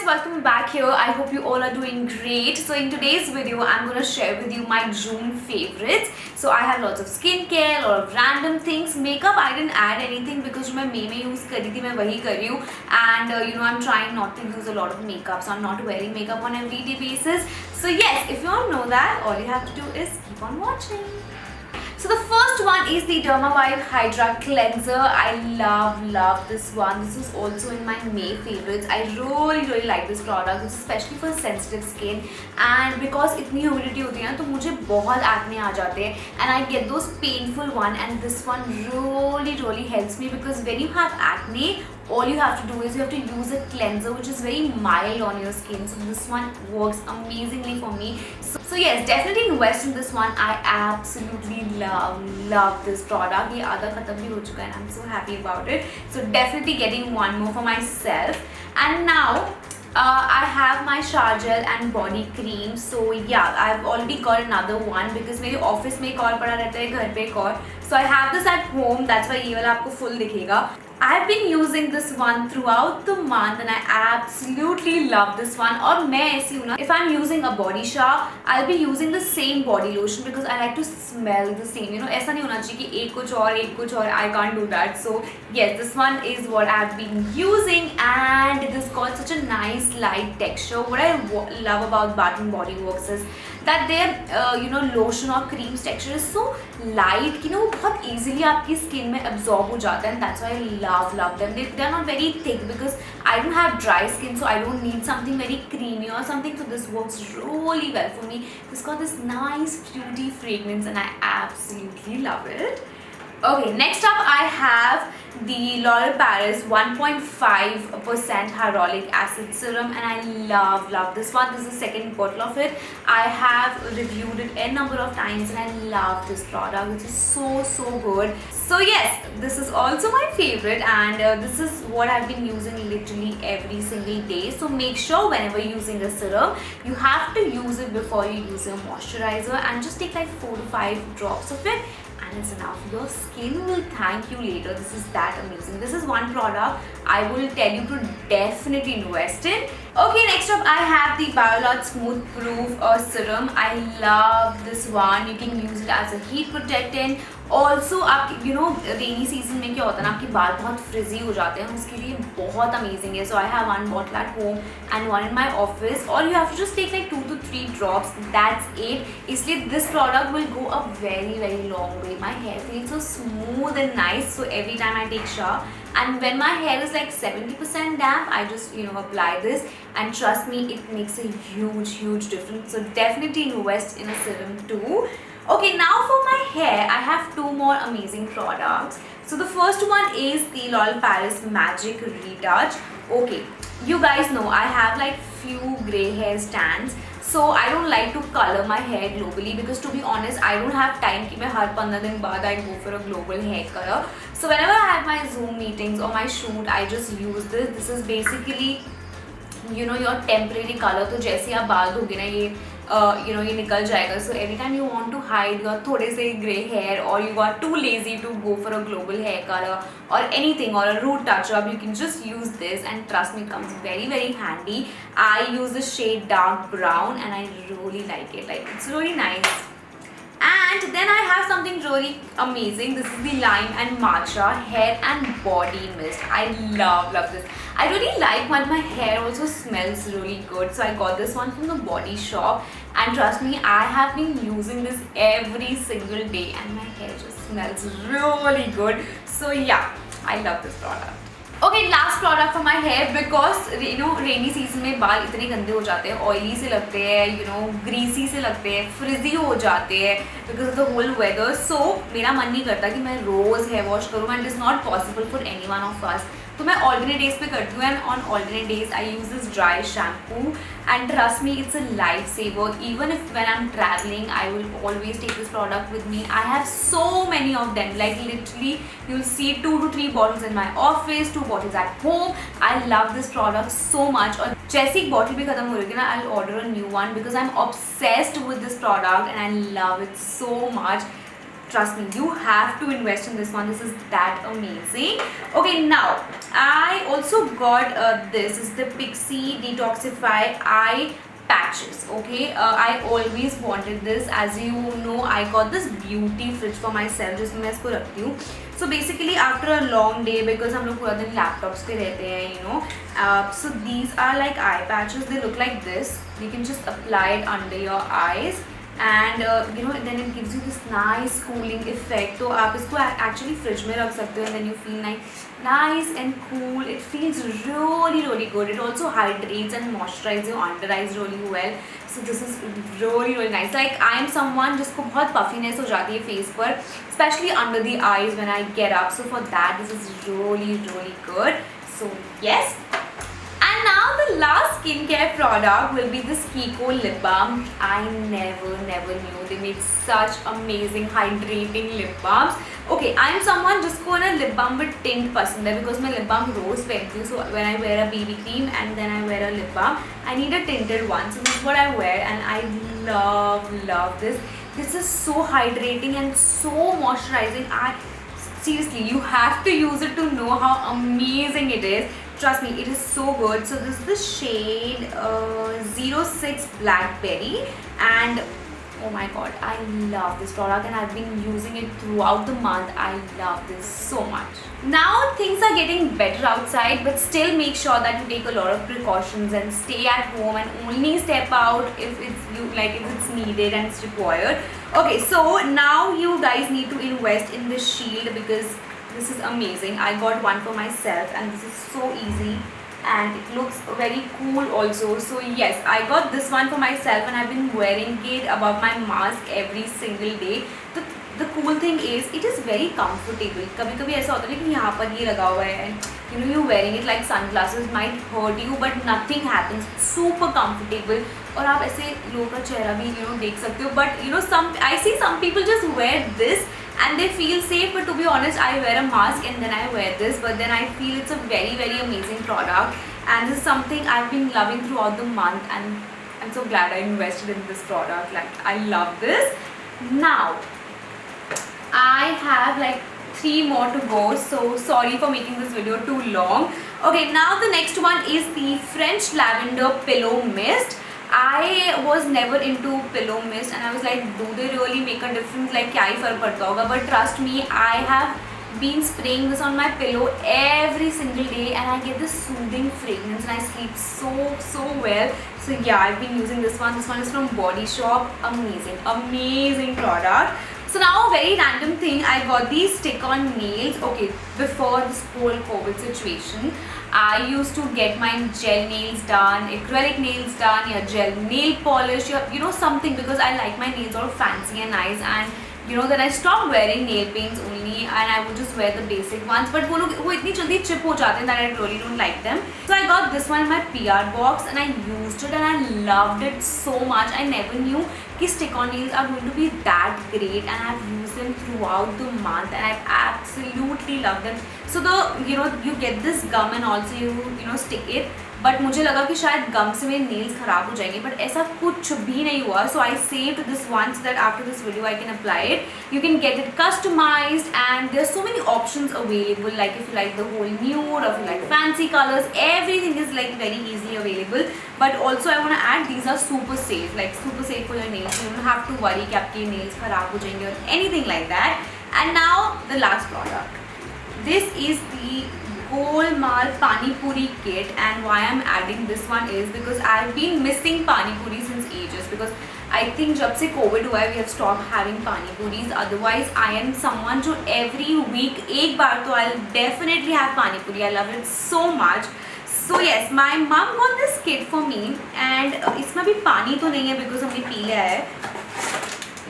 welcome back here. I hope you all are doing great. So in today's video, I'm going to share with you my June favorites. So I have lots of skincare, a lot of random things. Makeup, I didn't add anything because मैं May में use करी थी, मैं वही कर रही हूँ. And I'm trying not to use a lot of makeup. So I'm not wearing makeup on everyday basis. So yes, if you want to know that, all you have to do is keep on watching. So the first one is the Dermavive Hydra Cleanser. I love this one. This is also in my May favorites. I really like this product, especially for sensitive skin. And because इतनी humidity होती है ना, तो मुझे बहुत acne आ जाते हैं, and I get those painful one. And this one really helps me because when you have acne, all you have to do is you have to use a cleanser which is very mild on your skin. So this one works amazingly for me. So yes, definitely invest in this one. I absolutely love this product. ये आधा खत्म भी हो चुका है and I'm so happy about it. So definitely getting one more for myself. And now I have my shower gel and body cream. So yeah, I've already got another one because मेरे office में एक और पड़ा रहता है, घर पे एक और. So I have this at home. That's why ये वाला आपको full दिखेगा. I've been using this one throughout the month and I absolutely love this one. और मैं ऐसी हूँ ना, if I'm using a body shower, I'll be using the same body lotion because I like to smell the same. ऐसा नहीं होना चाहिए कि एक कुछ और. I can't do that. So yes, this one is what I've been using and it has got such a nice light texture. What I love about Bath and Body Works is that their lotion or creams texture is so light कि वो बहुत easily आपकी skin में absorb हो जाता है, and that's why I love them. They're not very thick because I don't have dry skin, so I don't need something very creamy or something. So this works really well for me. It's got this nice fruity fragrance and I absolutely love it. Okay, next up I have the L'Oreal Paris 1.5% hyaluronic acid serum and I love this one. This is the second bottle of it. I have reviewed it a number of times and I love this product, which is so good. So yes, this is also my favorite and this is what I've been using literally every single day. So make sure whenever you're using a serum, you have to use it before you use your moisturizer and just take like 4 to 5 drops of it. And it's enough. Your skin will thank you later. This is that amazing. This is one product I will tell you to definitely invest in. Okay, next up I have the Biolot Smooth Proof Serum. I love this one. You can use it as a heat protectant. Also, आप rainy season में क्या होता है ना, आपके बाल बहुत frizzy हो जाते हैं, उसके लिए बहुत amazing है. So I have one bottle at home and one in my office. All you have to just take like 2 to 3 drops. That's it. इसलिए this product will go a very long way. My hair feels so smooth and nice. So every time I take shower, and when my hair is like 70% damp, I just apply this, and trust me, it makes a huge difference. So definitely invest in a serum too. Okay, now for my hair, I have 2 more amazing products. So the first one is the L'Oreal Paris Magic Retouch. Okay, you guys know I have like few grey hair strands. So I don't like to color my hair globally because to be honest, I don't have time कि मैं हर 15 दिन बाद I go for a global hair color. So whenever I have my Zoom meetings or my shoot, I just use this. This is basically your temporary color. तो जैसे आप बाल धोगे ना, ये निकल जाएगा. So every time you want to hide your थोड़े से grey hair or you are too lazy to go for a global hair color or anything or a root touch up, you can just use this and trust me, it comes very handy. I use the shade dark brown and I really like it. Like, it's really nice. And then I have something really amazing. This is the Lime and Matcha Hair and Body Mist. I love this. I really like when my hair also smells really good. So I got this one from the Body Shop. And trust me, I have been using this every single day and my hair just smells really good. So yeah, I love this product. Okay, last product for my hair because rainy season में बाल इतने गंदे हो जाते हैं, oily से लगते हैं, greasy से लगते हैं, frizzy हो जाते हैं because of the whole weather. So मेरा मन नहीं करता कि मैं रोज hair wash करूँ and it's not possible for any one of us. तो मैं alternate days पे करती हूँ and on alternate days I use this dry shampoo and trust me, it's a lifesaver. Even if when I'm traveling, I will always take this product with me. I have so many of them, like literally you'll see 2 to 3 bottles in my office, 2 bottles at home. I love this product so much. और जैसे एक bottle भी खत्म हो रही है ना, I'll order a new one because I'm obsessed with this product and I love it so much. Trust me, you have to invest in this one. This is that amazing. Okay, now I also got this is the Pixi Detoxify Eye Patches. Okay, I always wanted this. As you know, I got this beauty fridge for myself जिसमें मैं इसको रखती हूँ. So basically after a long day, because हम लोग पूरा दिन laptops पे रहते हैं, you know, so these are like eye patches. They look like this. You can just apply it under your eyes. And you know, then it gives you this nice cooling effect. तो आप इसको actually fridge में रख सकते हो, and then you feel like nice and cool. It feels really good. It also hydrates and moisturizes your under eyes really well. So this is really nice. Like I am someone जिसको बहुत puffiness हो जाती है face पर, especially under the eyes when I get up. So for that, this is really good. So yes. And now the last skincare product will be this Kiko lip balm. I never knew they make such amazing hydrating lip balms. Okay, I am someone जिसको ना lip balm with tint पसंद है, because मैं lip balm रोज पहनती हूँ. So when I wear a BB cream and then I wear a lip balm, I need a tinted one. So this is what I wear, and I love this. This is so hydrating and so moisturizing. Seriously, you have to use it to know how amazing it is. Trust me, it is so good. So this is the shade 06 Blackberry, and oh my god, I love this product, and I've been using it throughout the month. I love this so much. Now things are getting better outside, but still make sure that you take a lot of precautions and stay at home and only step out if it's needed and it's required. Okay, so now you guys need to invest in this shield, because this is amazing. I got one for myself, and this is so easy, and it looks very cool also. So yes, I got this one for myself, and I've been wearing it above my mask every single day. The cool thing is it is very comfortable. कभी-कभी ऐसा होता है कि यहाँ पर ये लगा हुआ है, you know, you wearing it like sunglasses might hurt you, but nothing happens. Super comfortable. और आप ऐसे लोगों का चेहरा भी you know देख सकते हो. But you know, I see some people just wear this and they feel safe, but to be honest, I wear a mask and then I wear this, but then I feel it's a very amazing product, and this is something I've been loving throughout the month, and I'm so glad I invested in this product. Like, I love this. Now I have like 3 more to go, so sorry for making this video too long. Okay, now the next one is the French Lavender Pillow Mist. I was never into pillow mist, and I was like, do they really make a difference? Like, क्या ही फर्क पड़ता होगा? But trust me, I have been spraying this on my pillow every single day, and I get this soothing fragrance, and I sleep so well. So yeah, I've been using this one. This one is from Body Shop. Amazing product. So now a very random thing, I got these stick-on nails. Okay, before this whole COVID situation, I used to get my gel nails done, acrylic nails done, या gel nail polish, या you know something, because I like my nails all fancy and nice. And you know, then I stopped wearing nail paints only, and I would just wear the basic ones. But वो इतनी जल्दी chip हो जाते हैं that I really don't like them. So I got this one in my PR box, and I used it and I loved it so much. I never knew कि stick-on nails are going to be that great, and I've used them throughout the month, and I absolutely love them. So you get this gum, and also you know stick it. But मुझे लगा कि शायद गम से मेरे nails ख़राब हो जाएंगे, but ऐसा कुछ भी नहीं हुआ. So I saved this one so that after this video I can apply it. You can get it customised, and there are so many options available. like if you like the whole nude, or if you like fancy colors, everything is like very easily available. But also I want to add, these are super safe, like super safe for your nails. You don't have to worry कि आपके nails ख़राब हो जाएंगे or anything like that. And now the last product. This is the Golmaal Pani Puri kit, and why I'm adding this one is because I've been missing Pani Puri since ages, because I think जब से COVID हुआ है we have stopped having Pani Puris. Otherwise I am someone जो every week एक बार तो I'll definitely have Pani Puri. I love it so much. So yes, my mom got this kit for me, and इसमें भी पानी तो नहीं है because हमने पी लिया है.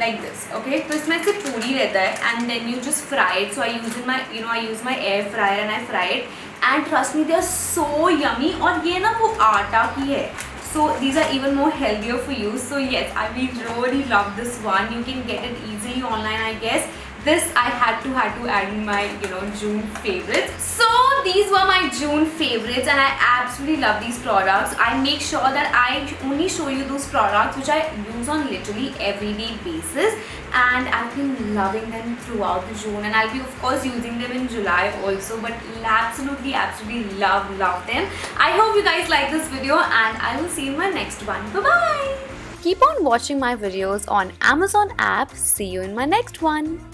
Like this, okay? तो इसमें से पूरी रहता है, and then you just fry it. So I use my air fryer and I fry it, and trust me, they are so yummy. और ये ना वो आटा की है, so these are even more healthier for you. So yes, I really love this one. You can get it easily online, I guess. this I had to add in my June favorites. So these were my June favorites and I absolutely love these products. I make sure that I only show you those products which I use on literally everyday basis, and I've been loving them throughout the June, and I'll be of course using them in July also, but absolutely love them. I hope you guys like this video and I will see you in my next one. Bye bye. Keep on watching my videos on Amazon app. See you in my next one.